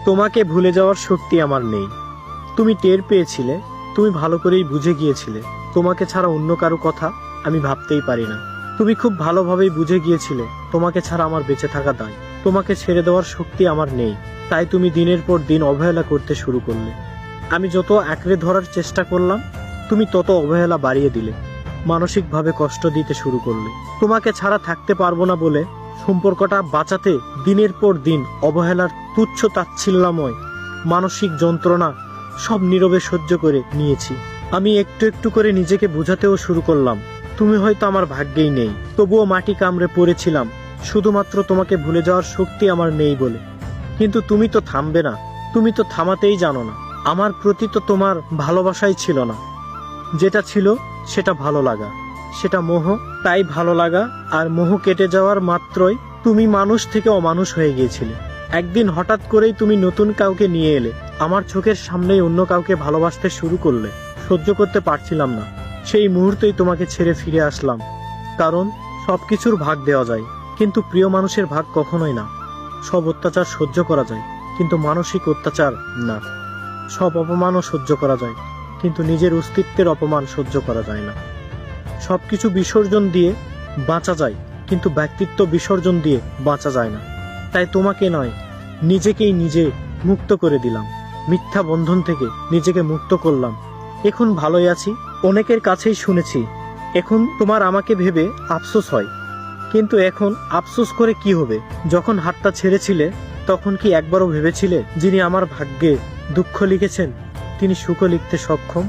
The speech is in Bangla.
তোমাকে ভুলে যাওয়ার শক্তি আমার নেই। তুমি টের পেয়েছিলে, তুমি ভালো করেই বুঝে গিয়েছিলে তোমাকে ছাড়া অন্য কারো কথা আমি ভাবতেই পারি না। তুমি খুব ভালোভাবেই বুঝে গিয়েছিলে তোমাকে ছাড়া আমার বেঁচে থাকা দায়। তোমাকে ছেড়ে দেওয়ার শক্তি আমার নেই, তাই তুমি দিনের পর দিন অবহেলা করতে শুরু করলে। আমি যত আঁকড়ে ধরার চেষ্টা করলাম তুমি তত অবহেলা বাড়িয়ে দিলে, মানসিকভাবে কষ্ট দিতে শুরু করলে। তোমাকে ছাড়া থাকতে পারবো না বলে সম্পর্কটা বাঁচাতে দিনের পর দিন অবহেলার তুচ্ছ তাচ্ছিল্যময় মানসিক যন্ত্রণা সব নীরবে সহ্য করে নিয়েছি। আমি একটু একটু করে নিজেকে বোঝাতেও শুরু করলাম তুমি হয়তো আমার ভাগ্যেই নেই, তবুও মাটি কামড়ে পড়েছিলাম শুধুমাত্র তোমাকে ভুলে যাওয়ার শক্তি আমার নেই বলে। কিন্তু তুমি তো থামবে না, তুমি তো থামাতেই জানো না। আমার প্রতি তো তোমার ভালোবাসাই ছিল না, যেটা ছিল সেটা ভালো লাগা, সেটা মোহ। তাই ভালো লাগা আর মোহ কেটে যাওয়ার মাত্রই তুমি মানুষ থেকে অমানুষ হয়ে গিয়েছিলে। একদিন হঠাৎ করেই তুমি নতুন কাউকে নিয়ে এলে, আমার চোখের সামনেই অন্য কাউকে ভালোবাসতে শুরু করলে। সহ্য করতে পারছিলাম না, সেই মুহূর্তেই তোমাকে ছেড়ে ফিরে আসলাম। কারণ সবকিছুর ভাগ দেওয়া যায়, কিন্তু প্রিয় মানুষের ভাগ কখনোই না। সব অত্যাচার সহ্য করা যায়, কিন্তু মানসিক অত্যাচার না। সব অপমানও সহ্য করা যায়, কিন্তু নিজের অস্তিত্বের অপমান সহ্য করা যায় না। সবকিছু বিসর্জন দিয়ে বাঁচা যায়, কিন্তু ব্যক্তিত্ব বিসর্জন দিয়ে বাঁচা যায় না। তাই তোমাকে নয়, নিজেকেই নিজে মুক্ত করে দিলাম। মিথ্যা বন্ধন থেকে নিজেকে মুক্ত করলাম। এখন ভালোই আছি। অনেকের কাছেই শুনেছি এখন তোমার আমাকে ভেবে আফসোস হয়, কিন্তু এখন আফসোস করে কি হবে? যখন হাতটা ছেড়েছিলে তখন কি একবারও ভেবেছিলে যিনি আমার ভাগ্যে দুঃখ লিখেছেন তিনি সুখও লিখতে সক্ষম?